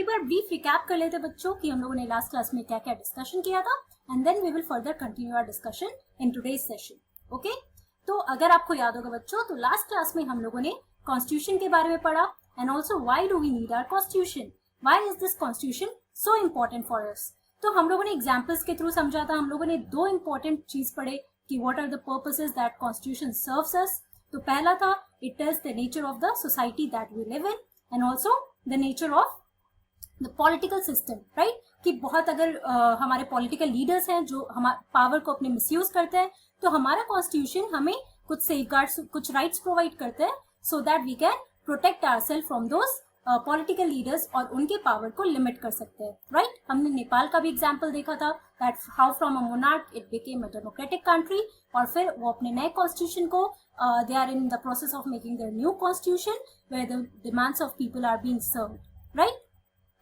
एक बार brief recap कर लेते बच्चों कि हम लोगों ने लास्ट क्लास में क्या क्या डिस्कशन किया था, and then we will further continue our discussion in today's session. Okay, तो अगर आपको याद होगा बच्चों, तो लास्ट क्लास में हम लोगों ने कॉन्स्टिट्यूशन के बारे में पढ़ा, and also why do we need our constitution, why is this constitution so important for us. तो हम लोगों ने एग्जाम्पल्स के थ्रू समझा था. हम लोगों ने दो इंपॉर्टेंट चीज पढ़े कि what are the purposes that constitution serves us. तो पहला था it tells the nature of the society that we live in, and also the nature of the political system, right, कि बहुत अगर हमारे पॉलिटिकल लीडर्स हैं जो हमारे पावर को अपने मिसयूज करते हैं, तो हमारा कॉन्स्टिट्यूशन हमें कुछ सेफगार्ड्स, कुछ राइट्स प्रोवाइड करते हैं so that we can protect ourself from those political leaders और उनके पावर को लिमिट कर सकते हैं. राइट, हमने नेपाल का भी एग्जाम्पल देखा था that how from a monarch it became a democratic country, और फिर वो अपने नए कॉन्स्टिट्यूशन को they are in the process of making their new constitution where the demands of people are being served. Right,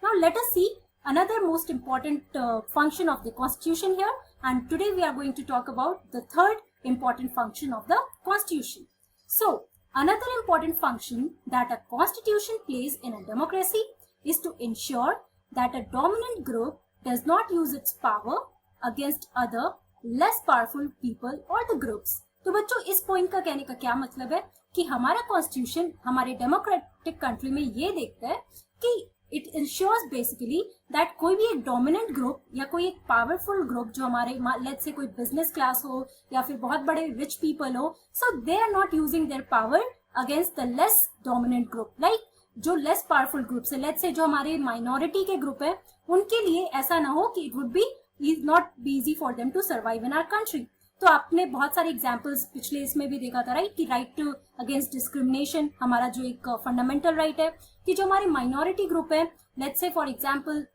now let us see another most important function of the constitution here, and today we are going to talk about the third important function of the constitution. So another important function that a constitution plays in a democracy is to ensure that a dominant group does not use its power against other less powerful people or the groups. तो बच्चों इस point का कहने का क्या मतलब है कि हमारा कॉन्स्टिट्यूशन हमारे डेमोक्रेटिक कंट्री में ये देखता है कि इट इंश्योर्स बेसिकली दैट कोई भी एक डोमिनेंट ग्रुप या कोई एक पावरफुल ग्रुप जो हमारे लेट्स से कोई बिजनेस क्लास हो या फिर बहुत बड़े रिच पीपल हो, so they are not using their power against the less dominant group. Like जो लेस पावरफुल ग्रुप्स है, लेट्स से जो हमारे माइनॉरिटी के ग्रुप है, उनके लिए ऐसा ना हो कि it would be not be easy for them to survive in our country. तो आपने बहुत सारे एग्जाम्पल्स पिछले इसमें भी देखा था, राइट, कि राइट टू अगेंस्ट डिस्क्रिमिनेशन हमारा जो एक फंडामेंटल राइट है, कि जो हमारी माइनॉरिटी ग्रुप है, लेट्स से फॉर एग्जाम्पल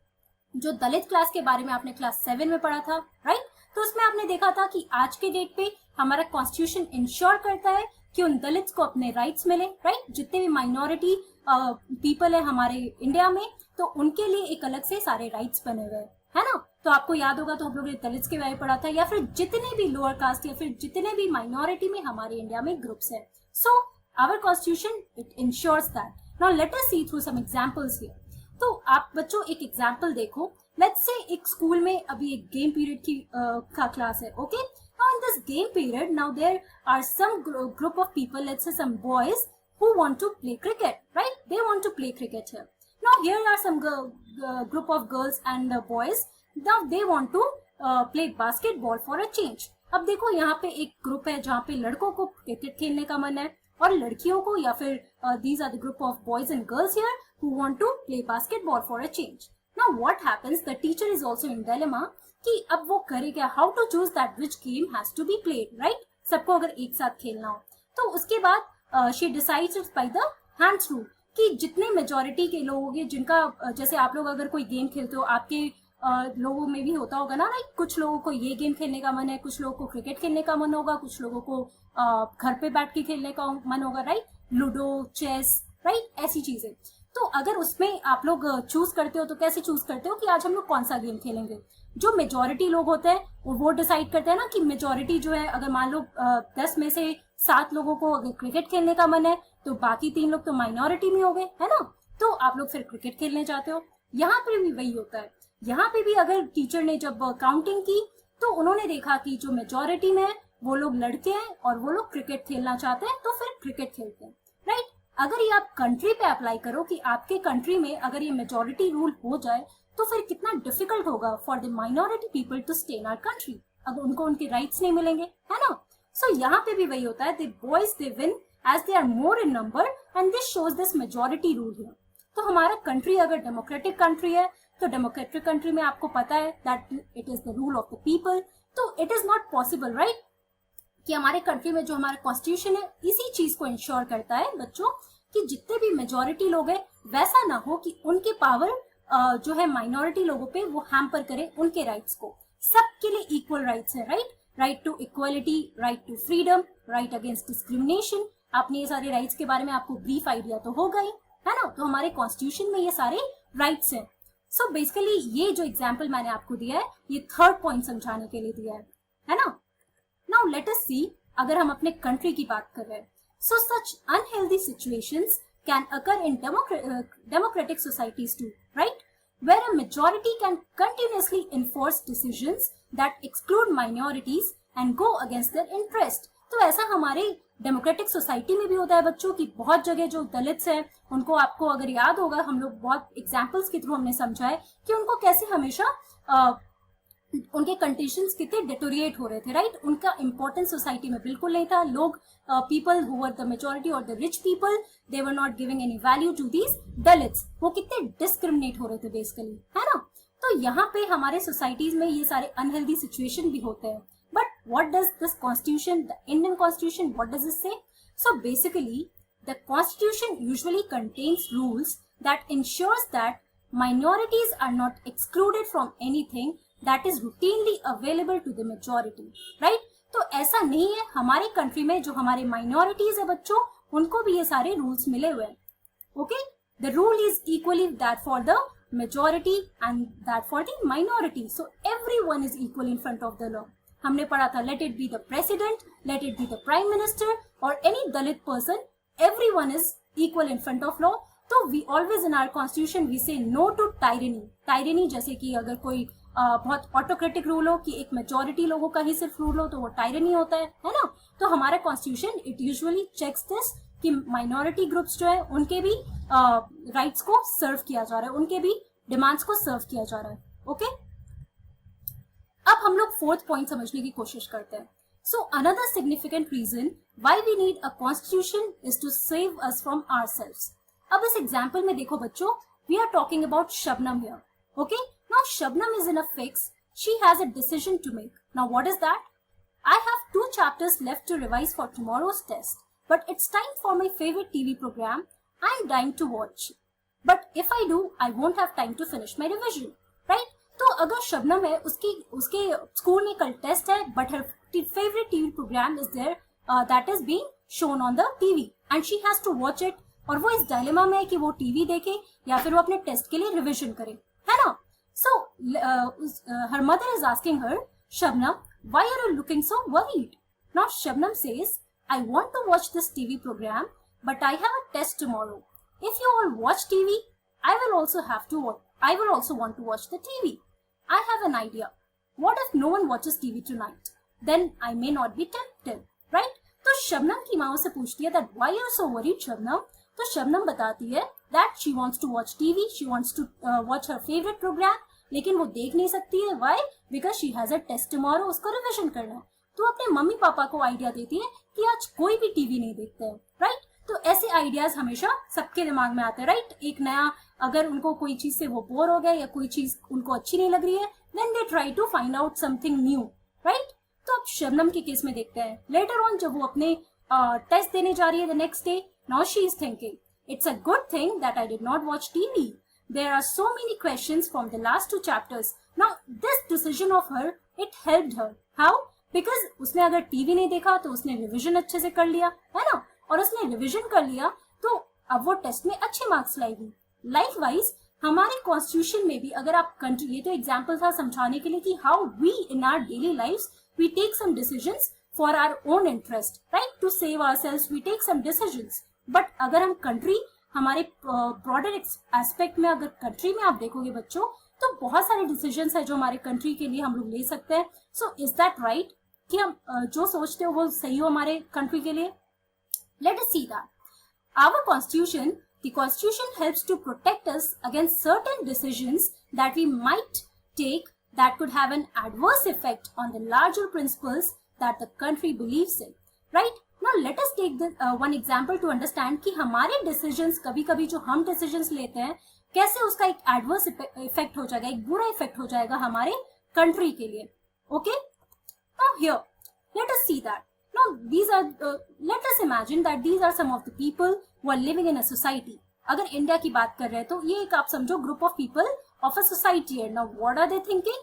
जो दलित क्लास के बारे में आपने क्लास 7 में पढ़ा था, राइट, तो उसमें आपने देखा था कि आज के डेट पे हमारा कॉन्स्टिट्यूशन इंश्योर करता है कि उन दलित्स को अपने राइट्स मिले. राइट, जितने भी माइनॉरिटी पीपल है हमारे इंडिया में, तो उनके लिए एक अलग से सारे राइट्स बने हुए है ना. तो आपको याद होगा तो हम लोग ने दलित्स के बारे में पढ़ा था, या फिर जितने भी लोअर कास्ट या फिर जितने भी माइनॉरिटी में हमारे इंडिया में ग्रुप्स है. So our constitution it ensures that. Now let us see through some examples here. तो आप बच्चों एक एग्जांपल देखो. लेट्स से एक स्कूल में अभी एक गेम पीरियड की का क्लास है. Okay, now in this game period now there are some group of people, let's say some boys who want to play cricket, right? They want to play cricket here. Now here are some group of girls and boys. Now they want to play basketball for a change. अब देखो यहाँ पे एक group है जहाँ पे लड़कों को क्रिकेट खेलने का मन है और लड़कियों को या फिर these are the group of boys and girls here who want to play basketball for a change. Now what happens? The teacher is also in dilemma कि अब वो करे क्या? How to choose that which game has to be played, right? सबको अगर एक साथ खेलना हो तो उसके बाद she decides it by the hands rule कि जितने मेजॉरिटी के लोग होंगे जिनका जैसे आप लोग अगर कोई गेम खेलते हो, आपके लोगों में भी होता होगा ना, लाइक कुछ लोगों को ये गेम खेलने का मन है, कुछ लोगों को क्रिकेट खेलने का मन होगा, कुछ लोगों को घर पे बैठ के खेलने का मन होगा, राइट, लूडो, चेस, राइट, ऐसी चीजें. तो अगर उसमें आप लोग चूज करते हो तो कैसे चूज करते हो कि आज हम लोग कौन सा गेम खेलेंगे? जो मेजॉरिटी लोग होते हैं वो डिसाइड करते हैं ना कि मेजॉरिटी जो है, अगर मान लो 10 में से 7 लोगों को अगर क्रिकेट खेलने का मन है तो बाकी 3 लोग तो माइनॉरिटी में हो गए, है ना, तो आप लोग फिर क्रिकेट खेलने जाते हो. यहाँ पे भी वही होता है. यहाँ पे भी अगर टीचर ने जब काउंटिंग की तो उन्होंने देखा कि जो मेजॉरिटी में है वो लोग लड़के हैं और वो लोग क्रिकेट खेलना चाहते हैं, तो फिर क्रिकेट खेलते हैं. राइट, अगर ये आप कंट्री पे अप्लाई करो कि आपके कंट्री में अगर ये मेजॉरिटी रूल हो जाए तो फिर कितना डिफिकल्ट होगा for the minority people to stay in our country, अगर उनको उनके राइट्स नहीं मिलेंगे, है ना. सो यहाँ पे भी वही होता है, the boys they win as they are more in number and this shows this majority rule here. तो हमारा कंट्री अगर डेमोक्रेटिक कंट्री है तो डेमोक्रेटिक कंट्री में आपको पता है that it is the rule of the people. तो it is not possible, right, कि हमारे कंट्री में जो हमारा कॉन्स्टिट्यूशन है इसी चीज को इंश्योर करता है बच्चों कि जितने भी मेजॉरिटी लोग हैं वैसा ना हो कि उनके पावर जो है माइनॉरिटी लोगों पे वो हैम्पर करे उनके राइट्स को. सबके लिए इक्वल राइट्स है, right, right to equality, right to freedom, right against discrimination. आपने ये सारे राइट्स के बारे में आपको ब्रीफ आइडिया तो होगा ही, है ना. तो हमारे कॉन्स्टिट्यूशन में ये सारे राइट्स हैं. सो बेसिकली ये जो एग्जाम्पल मैंने आपको दिया है ये थर्ड पॉइंट समझाने के लिए दिया है ना. नाउ लेट अस सी, अगर हम अपने कंट्री की बात कर रहे हैं, so such unhealthy situations can occur in democratic societies too, right. where a majority can continuously enforce decisions that exclude minorities and go against their interest. तो ऐसा हमारे डेमोक्रेटिक सोसाइटी में भी होता है बच्चों की। बहुत जगह जो दलित्स हैं उनको, आपको अगर याद होगा, हम लोग बहुत एग्जाम्पल्स के थ्रू हमने समझा है कि उनको कैसे हमेशा उनके कंडीशंस कितने डिटोरिएट हो रहे थे, राइट। उनका इंपॉर्टेंस सोसाइटी में बिल्कुल नहीं था। लोग, people who were the majority और the rich people, they were not giving any value to these Dalits. वो कितने डिस्क्रिमिनेट हो रहे थे बेसिकली, है ना। तो यहाँ पे हमारे सोसाइटीज में ये सारे अनहेल्दी सिचुएशन भी होते हैं। But what does this constitution, the Indian constitution, what does it say? So basically the constitution usually contains rules that ensures that minorities are not excluded from anything that is routinely available to the majority, right? तो ऐसा नहीं है हमारे country में, जो हमारे minorities है बच्चों, उनको भी ये सारे रूल्स मिले हुए हैं। Okay, the rule is equally that for the majority and that for the minority, so everyone is equal in front of the law. हमने पढ़ा था, let it be the president, let it be the prime minister और any Dalit person, everyone is equal in front of law. तो we always in our constitution we say no to tyranny. Tyranny जैसे कि अगर कोई बहुत autocratic rule हो, कि एक मेजॉरिटी लोगों का ही सिर्फ रूल हो, तो वो टायरनी होता है ना। तो हमारा constitution it usually checks this कि माइनॉरिटी ग्रुप्स जो है उनके भी राइट्स को सर्व किया जा रहा है, उनके भी डिमांड्स को सर्व किया जा रहा है। ओके, अब हम लोग फोर्थ पॉइंट समझने की कोशिश करते हैं। So another significant reason why we need a constitution is to save us from ourselves. अब इस एग्जाम्पल में देखो बच्चों, we are talking about Shabnam here. Okay, now Shabnam is in a fix, she has a decision to make. Now what is that? I have 2 chapters left to revise for tomorrow's test, but it's time for my favorite TV program I'm dying to watch. But if I do, I won't have time to finish my revision, right? तो अगर शबनम है, उसके school में कल test है, but her favorite TV program is there that is being shown on the TV and she has to watch it. और वो इस डायलेमा में है कि वो टीवी देखे या फिर वो अपने टेस्ट के लिए रिविजन करे, है ना। So her mother is asking her, Shabnam, why are you looking so worried? Now Shabnam says, I want to watch this TV program, but I have a test tomorrow. If you all watch TV, I will also want to watch the TV. I have an idea. What if no one watches TV tonight? Then I may not be tempted, right? तो शबनम की माँ से पूछती है that why are you so worried, Shabnam? तो शबनम बताती है that she wants to watch TV, she wants to watch her favorite program, लेकिन वो देख नहीं सकती है। Why? Because she has a test tomorrow, उसको रिविजन करना है। तो अपने मम्मी पापा को आइडिया देती है कि आज कोई भी टीवी नहीं देखते हैं, राइट। तो ऐसे आइडियाज हमेशा सबके दिमाग में आते हैं, राइट। एक नया, अगर उनको कोई चीज से वो बोर हो गए या कोई चीज उनको अच्छी नहीं लग रही है, then they try to find out something new, right. तो अब शबनम के केस में देखते हैं, लेटर ऑन जब वो अपने टेस्ट देने जा रही है the next day, now she is thinking, it's a good thing that I did not watch TV. There are so many questions from the last 2 chapters. Now this decision of her, it helped her. How? Because उसने अगर TV नहीं देखा तो उसने revision अच्छे से कर लिया, है ना, और उसने रिविजन कर लिया तो अब वो टेस्ट में अच्छे मार्क्स लाएगी। लाइकवाइज हमारे कॉन्स्टिट्यूशन में भी, अगर आप कंट्री, ये तो एग्जाम्पल था समझाने के लिए कि how we in our daily life we take some decisions for our own interest, right, to save ourselves we take some decisions. But अगर हम कंट्री, हमारे ब्रॉडर एस्पेक्ट में, अगर कंट्री में आप देखोगे बच्चों, तो बहुत सारे डिसीजंस है जो हमारे कंट्री के लिए हम लोग ले सकते हैं। सो इज दैट राइट कि हम जो सोचते हो वो सही हो हमारे कंट्री के लिए? Let us see that our constitution, the constitution helps to protect us against certain decisions that we might take that could have an adverse effect on the larger principles that the country believes in, right? Now let us take the one example to understand कि हमारे decisions, कभी-कभी जो हम decisions लेते हैं, कैसे उसका एक adverse effect हो जाएगा, एक बुरा effect हो जाएगा हमारे country के लिए, okay? Now here, let us see that. Now these are, let us imagine that these are some of the people who are living in a society. अगर इंडिया की बात कर रहे हैं तो ये एक आप समझो group of people of a society here. Now what are they thinking?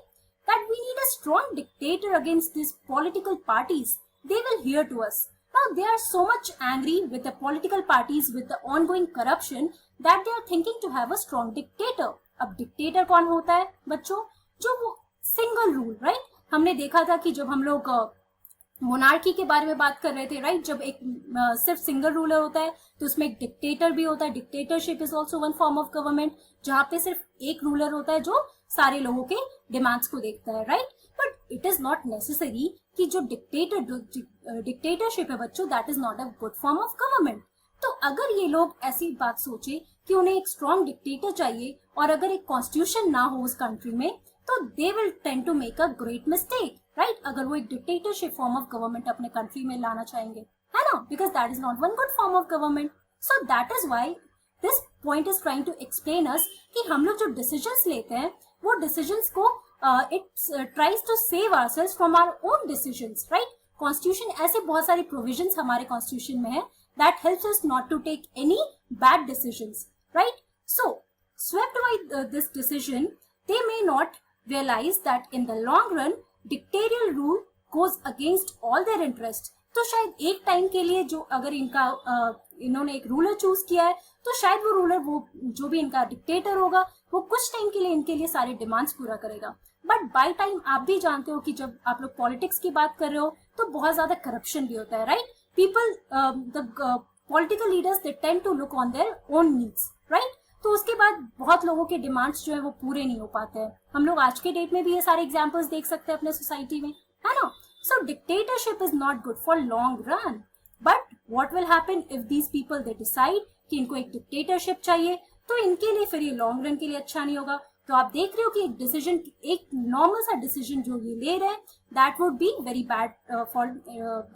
That we need a strong dictator against these political parties. They will hear to us. Now they are so much angry with the political parties with the ongoing corruption that they are thinking to have a strong dictator. अब dictator कौन होता है बच्चों? जो वो single rule, right? हमने देखा था कि जब हम लोग मोनार्की के बारे में बात कर रहे थे, राइट? जब एक सिर्फ सिंगल रूलर होता है तो उसमें एक डिक्टेटर भी होता है. Dictatorship is also one form of government, जहाँ पे सिर्फ एक रूलर होता है जो सारे लोगों के डिमांड्स को देखता है, right? But it is not necessary कि जो डिक्टेटरशिप है बच्चों, that is not a good form of government. तो अगर ये लोग ऐसी बात सोचे कि उन्हें एक स्ट्रॉन्ग डिक्टेटर चाहिए और अगर एक कॉन्स्टिट्यूशन ना हो उस कंट्री में, तो they will tend to make a great mistake, right? अगर वो एक डिक्टेटरशिप फॉर्म ऑफ गवर्नमेंट अपने कंट्री में लाना चाहेंगे, है ना? Because that is not one good form of government. So that is why this point is trying to explain us कि हम लोग जो डिसीजंस लेते हैं वो डिसीजंस को it tries to save ourselves from our own decisions, right? Constitution, ऐसे बहुत सारी प्रोविजंस हमारे कॉन्स्टिट्यूशन में है that helps us not to take any bad decisions, right? So swept by this decision, they may not realize that in the long run dictatorial rule goes against all their interest. तो शायद एक time के लिए जो अगर इनका इन्होंने एक रूलर चूज किया है तो शायद वो रूलर, वो जो भी इनका डिक्टेटर होगा, वो कुछ टाइम के लिए इनके लिए सारे डिमांड्स पूरा करेगा. बट बाय टाइम आप भी जानते हो कि जब आप लोग पॉलिटिक्स की बात कर रहे हो तो बहुत ज्यादा करप्शन भी होता है, right? People, the political leaders, they tend to look on their own needs, right? तो उसके बाद बहुत लोगों के डिमांड्स जो है वो पूरे नहीं हो पाते हैं. हम लोग आज के डेट में भी ये सारे एग्जांपल्स देख सकते हैं अपने सोसाइटी में, है ना? So dictatorship is not good for long run. But what will happen if these people they decide कि इनको एक डिक्टेटरशिप चाहिए, तो इनके लिए फिर ये लॉन्ग रन के लिए अच्छा नहीं होगा. तो आप देख रहे हो कि एक डिसीजन, एक नॉर्मल सा डिसीजन जो ये ले रहे हैं, that would be very bad for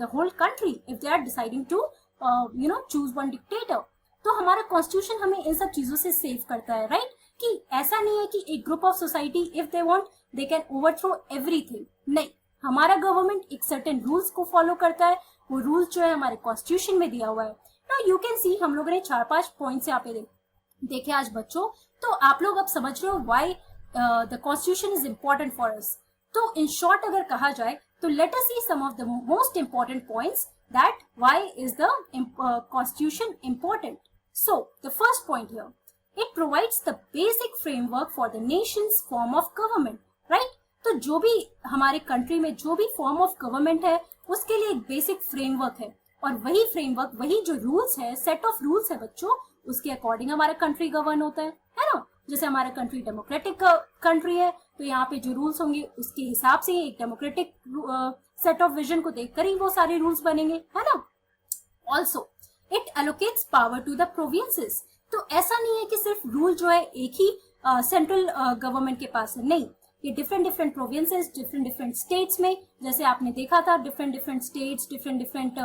the whole country if they are deciding to choose one dictator. तो हमारा कॉन्स्टिट्यूशन हमें इन सब चीजों से सेव करता है, राइट? कि ऐसा नहीं है कि एक group of society if they want they can overthrow everything. नहीं, हमारा गवर्नमेंट एक सर्टेन रूल्स को फॉलो करता है. वो रूल्स जो है हमारे कॉन्स्टिट्यूशन में दिया हुआ है. नाउ यू कैन सी, हम लोगों ने 4-5 पॉइंट्स यहाँ पे देखे आज बच्चों. तो आप लोग अब समझ रहे हो why the constitution is important for us. तो इन शॉर्ट अगर कहा जाए तो let us see some of the most important points that why is the constitution important. So the first point here, it provides the basic framework for the nation's form of government, right? तो जो भी हमारे country में जो भी form of government है उसके लिए एक बेसिक फ्रेमवर्क है, और वही फ्रेमवर्क, वही जो रूल्स है, सेट ऑफ रूल्स है बच्चों, उसके अकॉर्डिंग हमारा कंट्री गवर्न होता है ना? जैसे हमारा कंट्री डेमोक्रेटिक कंट्री है तो यहाँ पे जो रूल्स होंगे उसके हिसाब से एक डेमोक्रेटिक सेट ऑफ विजन को देखकर ही वो सारे रूल्स बनेंगे, है ना? Also it allocates power to the provinces. तो ऐसा नहीं है कि सिर्फ रूल जो है एक ही सेंट्रल गवर्नमेंट के पास है. नहीं, ये डिफरेंट प्रोविंसेस, डिफरेंट स्टेट्स में, जैसे आपने देखा था different states, different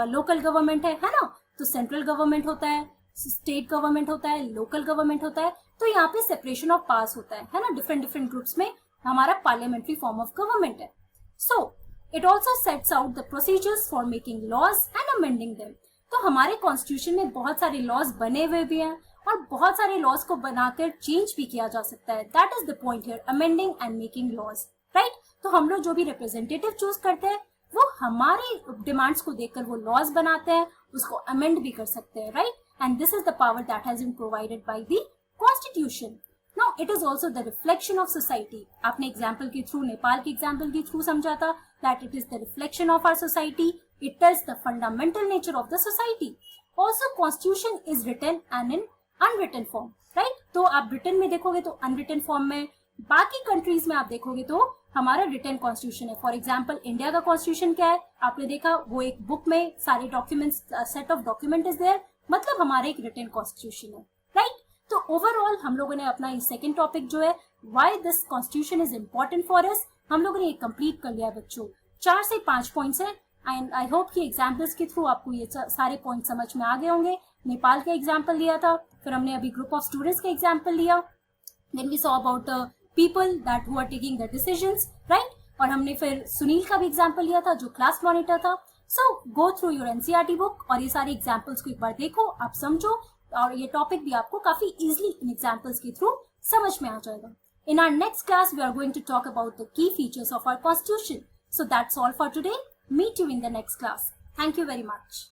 local government है ना? तो सेंट्रल गवर्नमेंट होता है, स्टेट गवर्नमेंट होता है, लोकल गवर्नमेंट होता है. तो यहाँ पे सेपरेशन ऑफ पावर्स होता है ना? डिफरेंट ग्रुप्स में हमारा पार्लियामेंट्री फॉर्म ऑफ गवर्नमेंट है. So it also sets out the procedures for making laws and amending them. तो हमारे कॉन्स्टिट्यूशन में बहुत सारे लॉज बने हुए भी हैं और बहुत सारे लॉज को बनाकर चेंज भी किया जा सकता है. That is the point here, amending and making laws, right? तो हम लोग जो भी रिप्रेजेंटेटिव चूज करते हैं वो हमारे डिमांड्स को देखकर वो लॉज बनाते हैं, उसको अमेंड भी कर सकते हैं, right? And this is the power that has been provided by the Constitution. Now, it is also the reflection of society. आपने एग्जाम्पल के थ्रू, नेपाल के एग्जाम्पल के थ्रू समझा था that it is the reflection of our society. It tells the fundamental nature of the society. Also, Constitution is written and in unwritten form, right? तो आप Britain में देखोगे तो अनरिटन फॉर्म में, बाकी कंट्रीज में आप देखोगे तो हमारा रिटन कॉन्स्टिट्यूशन है. फॉर एग्जाम्पल इंडिया का कॉन्स्टिट्यूशन क्या है, आपने देखा वो एक बुक में सारे documents, set of document is there, मतलब हमारा एक रिटन कॉन्स्टिट्यूशन है, राइट? तो ओवरऑल हम लोगों ने अपना ये सेकंड टॉपिक जो है why this constitution is important for us, हम लोगों ने ये कंप्लीट कर लिया बच्चों. 4 से 5 पॉइंट्स है एंड आई होप कि एग्जाम्पल्स के थ्रू आपको ये सारे पॉइंट समझ में आ गए होंगे. नेपाल का एग्जाम्पल लिया था, फिर हमने अभी ग्रुप ऑफ स्टूडेंट्स का एग्जाम्पल लिया, then we saw about the people that who are taking the decisions, right? और हमने फिर सुनील का भी एग्जाम्पल लिया था जो क्लास मॉनिटर था. So go through your NCERT book और ये सारे एग्जाम्पल्स को एक बार देखो, आप समझो, और ये टॉपिक भी आपको काफी इजीली इन एग्जाम्पल्स के थ्रू समझ में आ जाएगा. In our next class we are going to talk about the key features of our constitution. So that's all for today. Meet you in the next class. Thank you very much.